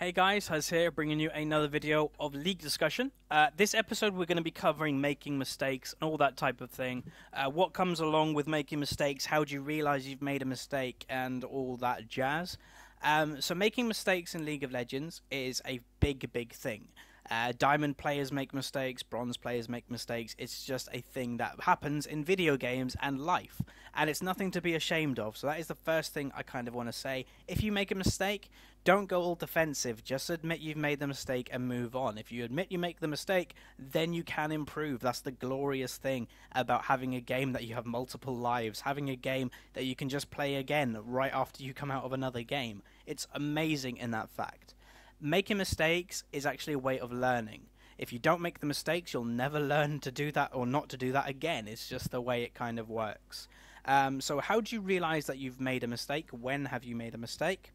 Hey guys, Huz here, bringing you another video of League discussion. This episode we're going to be covering making mistakes and all that type of thing. What comes along with making mistakes, how do you realize you've made a mistake, and all that jazz. So making mistakes in League of Legends is a big thing. Diamond players make mistakes, bronze players make mistakes. It's just a thing that happens in video games and life. And it's nothing to be ashamed of. So that is the first thing I kind of want to say. If you make a mistake, don't go all defensive. Just admit you've made the mistake and move on. If you admit you make the mistake, then you can improve. That's the glorious thing about having a game that you have multiple lives. Having a game that you can just play again right after you come out of another game. It's amazing in that fact. Making mistakes is actually a way of learning. If you don't make the mistakes, you'll never learn to do that or not to do that again. It's just the way it kind of works. So how do you realize that you've made a mistake? When have you made a mistake?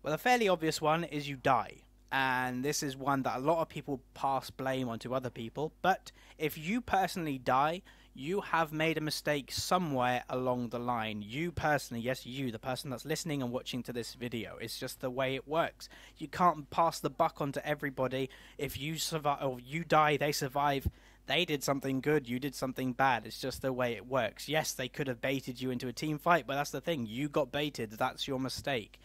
Well, a fairly obvious one is you die. And this is one that a lot of people pass blame onto other people. But if you personally die, you have made a mistake somewhere along the line. You personally, yes, you, the person that's listening and watching to this video. It's just the way it works. You can't pass the buck on to everybody. If you survive, or you die, they survive. They did something good, you did something bad. It's just the way it works. Yes, they could have baited you into a team fight, but that's the thing. You got baited. That's your mistake.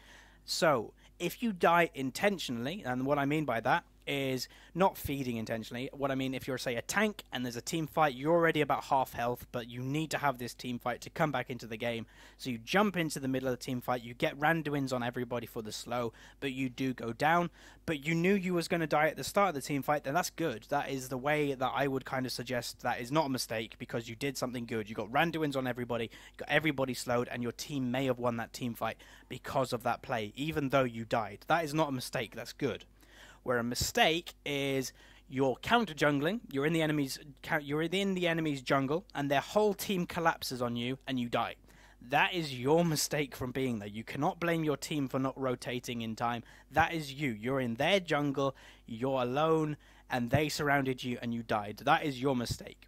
So, if you die intentionally, and what I mean by that is not feeding intentionally. What I mean, if you're, say, a tank and there's a team fight, you're already about half health, but you need to have this team fight to come back into the game. So you jump into the middle of the team fight, you get randoms on everybody for the slow, but you do go down. But you knew you was going to die at the start of the team fight, then that's good. That is the way that I would kind of suggest that is not a mistake, because you did something good. You got randoms on everybody, you got everybody slowed, and your team may have won that team fight because of that play, even though you died. That is not a mistake, that's good. Where a mistake is you're counter jungling, you're in the enemy's jungle, and their whole team collapses on you and you die. That is your mistake from being there. You cannot blame your team for not rotating in time. That is you. You're in their jungle, you're alone, and they surrounded you and you died. That is your mistake.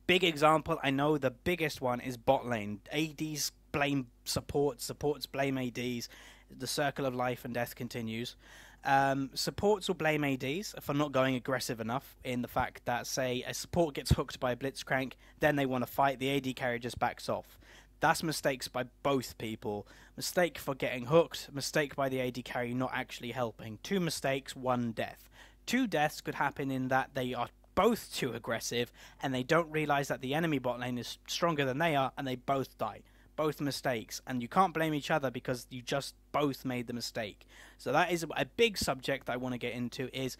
Big example, I know the biggest one is bot lane. ADs blame supports, supports blame ADs. The circle of life and death continues. Supports will blame ADs for not going aggressive enough, in the fact that, say, a support gets hooked by a blitzcrank, then they want to fight, the AD carry just backs off. That's mistakes by both people. Mistake for getting hooked, mistake by the AD carry not actually helping. 2 mistakes, 1 death. 2 deaths could happen in that they are both too aggressive and they don't realize that the enemy bot lane is stronger than they are, and they both die. Both mistakes, and you can't blame each other because you just both made the mistake. So that is a big subject that I want to get into, is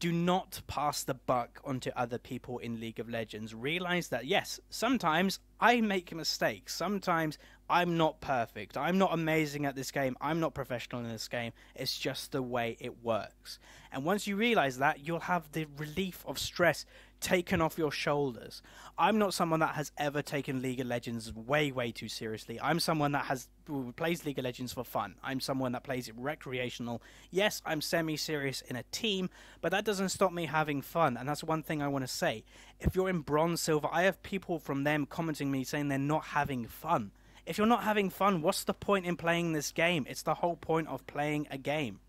do not pass the buck onto other people in League of Legends. Realize that, yes, sometimes I make mistakes. Sometimes I'm not perfect. I'm not amazing at this game. I'm not professional in this game. It's just the way it works. And once you realize that, you'll have the relief of stress taken off your shoulders. I'm not someone that has ever taken League of Legends way too seriously. I'm someone that plays League of Legends for fun. I'm someone that plays it recreational. Yes, I'm semi-serious in a team, but that doesn't stop me having fun, and that's one thing I want to say. If you're in bronze, silver, I have people from them commenting me saying they're not having fun. If you're not having fun, what's the point in playing this game? It's the whole point of playing a game.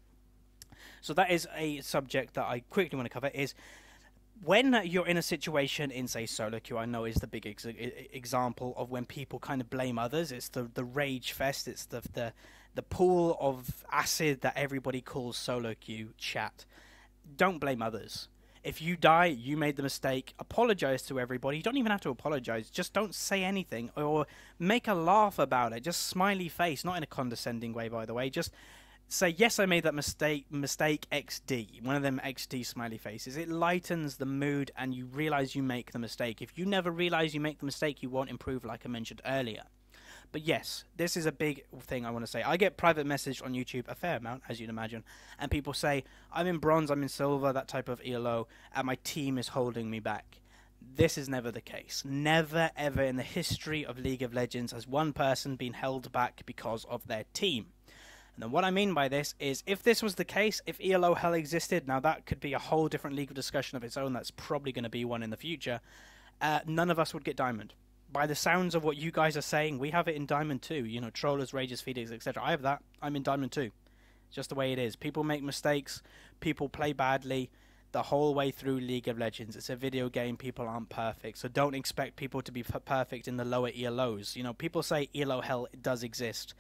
So that is a subject that I quickly want to cover, is when you're in a situation in, say, solo queue, I know is the big example of when people kind of blame others. It's the rage fest. It's the pool of acid that everybody calls solo queue chat. Don't blame others. If you die, you made the mistake. Apologize to everybody. You don't even have to apologize. Just don't say anything, or make a laugh about it. Just smiley face, not in a condescending way, by the way. Just say, yes, I made that mistake XD, one of them XD smiley faces. It lightens the mood and you realize you make the mistake. If you never realize you make the mistake, you won't improve, like I mentioned earlier. But yes, this is a big thing I want to say. I get private message on YouTube a fair amount, as you'd imagine, and people say, I'm in bronze, I'm in silver, that type of ELO, and my team is holding me back. This is never the case. Never ever in the history of League of Legends has one person been held back because of their team. And then what I mean by this is, if this was the case, if ELO hell existed, now that could be a whole different legal discussion of its own, that's probably going to be one in the future, none of us would get Diamond. By the sounds of what you guys are saying, we have it in Diamond too. You know, Trollers, Rages, Feeders, etc. I have that. I'm in Diamond too. Just the way it is. People make mistakes. People play badly the whole way through League of Legends. It's a video game. People aren't perfect. So don't expect people to be perfect in the lower ELOs. You know, people say ELO hell does exist.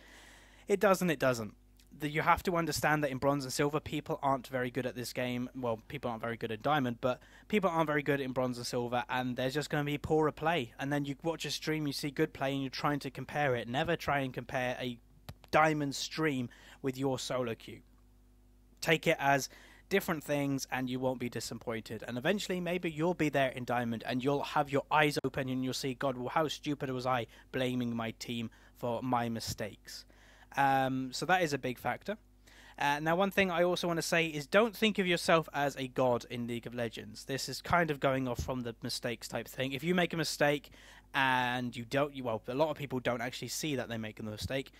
It does and it doesn't. You have to understand that in Bronze and Silver, people aren't very good at this game. Well, people aren't very good at Diamond, but people aren't very good in Bronze and Silver, and there's just going to be poorer play. And then you watch a stream, you see good play, and you're trying to compare it. Never try and compare a Diamond stream with your solo queue. Take it as different things and you won't be disappointed, and eventually maybe you'll be there in Diamond and you'll have your eyes open and you'll see, God, well, how stupid was I blaming my team for my mistakes. So that is a big factor. Now, one thing I also want to say is don't think of yourself as a god in League of Legends. This is kind of going off from the mistakes type thing. If you make a mistake and well, a lot of people don't actually see that they make a mistake,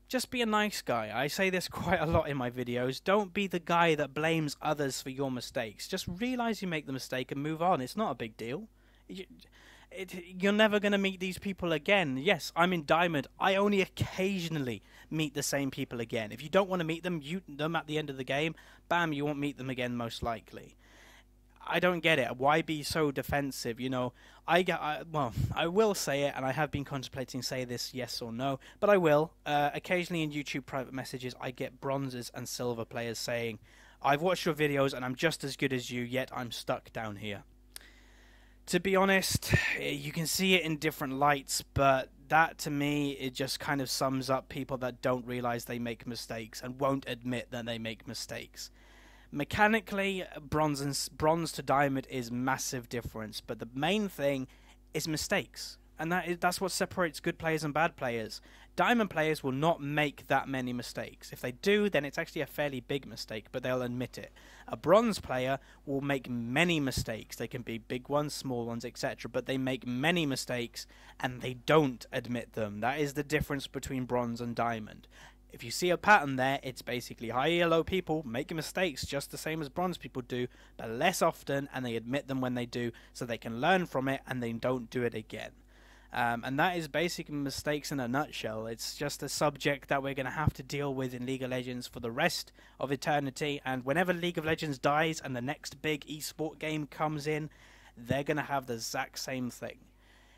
just be a nice guy. I say this quite a lot in my videos. Don't be the guy that blames others for your mistakes. Just realize you make the mistake and move on. It's not a big deal. You're never going to meet these people again. Yes, I'm in Diamond. I only occasionally meet the same people again. If you don't want to meet them, at the end of the game, bam, you won't meet them again most likely. I don't get it. Why be so defensive? You know, well, I will say it, and I have been contemplating say this yes or no, but I will. Occasionally in YouTube private messages, I get bronzes and silver players saying, I've watched your videos and I'm just as good as you, yet I'm stuck down here. To be honest, you can see it in different lights, but that to me, it just kind of sums up people that don't realize they make mistakes and won't admit that they make mistakes. Mechanically, bronze to diamond is massive difference, but the main thing is mistakes, and that's what separates good players and bad players. Diamond players will not make that many mistakes. If they do, then it's actually a fairly big mistake, but they'll admit it. A bronze player will make many mistakes. They can be big ones, small ones, etc., but they make many mistakes and they don't admit them. That is the difference between bronze and diamond. If you see a pattern there, it's basically high elo people making mistakes just the same as bronze people do, but less often, and they admit them when they do, so they can learn from it and they don't do it again. And that is basically mistakes in a nutshell. It's just a subject that we're going to have to deal with in League of Legends for the rest of eternity, and whenever League of Legends dies and the next big esport game comes in, they're going to have the exact same thing.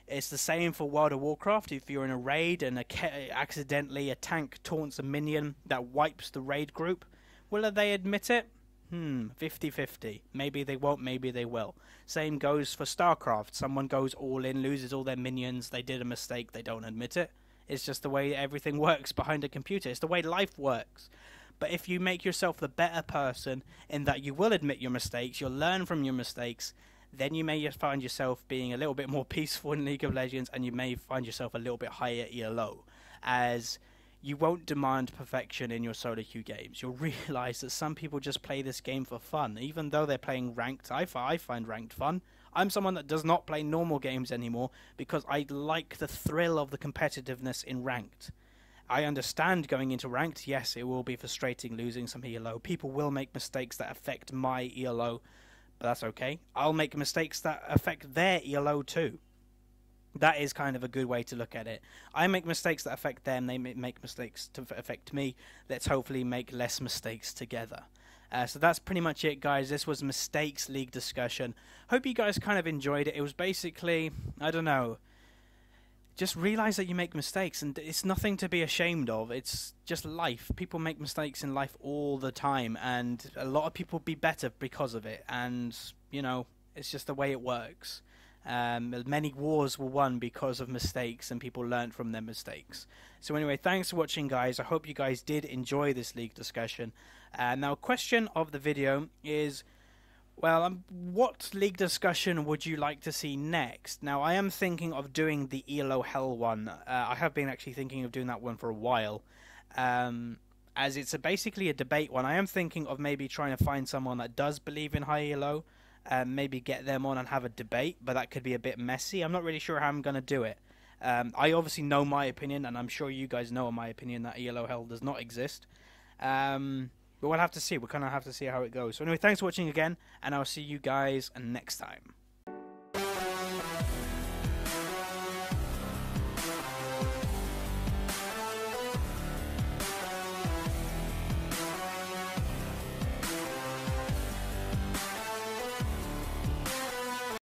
It's the same for World of Warcraft. If you're in a raid and accidentally a tank taunts a minion that wipes the raid group, will they admit it? 50-50. Maybe they won't, maybe they will. Same goes for StarCraft. Someone goes all in, loses all their minions, they did a mistake, they don't admit it. It's just the way everything works behind a computer. It's the way life works. But if you make yourself the better person in that you will admit your mistakes, you'll learn from your mistakes, then you may find yourself being a little bit more peaceful in League of Legends, and you may find yourself a little bit higher ELO, as you won't demand perfection in your solo queue games. You'll realise that some people just play this game for fun, even though they're playing ranked. I find ranked fun. I'm someone that does not play normal games anymore because I like the thrill of the competitiveness in ranked. I understand going into ranked, yes, it will be frustrating losing some ELO. People will make mistakes that affect my ELO, but that's okay. I'll make mistakes that affect their ELO too. That is kind of a good way to look at it. I make mistakes that affect them, they make mistakes to affect me. Let's hopefully make less mistakes together. So that's pretty much it, guys. This was Mistakes League discussion. Hope you guys kind of enjoyed it. It was basically, I don't know, just realize that you make mistakes, and it's nothing to be ashamed of. It's just life. People make mistakes in life all the time, and a lot of people be better because of it, and, you know, it's just the way it works. Many wars were won because of mistakes, and people learned from their mistakes. So anyway, thanks for watching, guys. I hope you guys did enjoy this league discussion. Now, question of the video is, well, what league discussion would you like to see next? Now, I am thinking of doing the ELO Hell one. I have been actually thinking of doing that one for a while, as it's basically a debate one. I am thinking of maybe trying to find someone that does believe in high ELO, maybe get them on and have a debate, but that could be a bit messy. I'm not really sure how I'm going to do it. I obviously know my opinion, and I'm sure you guys know my opinion that ELO Hell does not exist. But we'll have to see. We'll kind of have to see how it goes. So anyway, thanks for watching again, and I'll see you guys next time.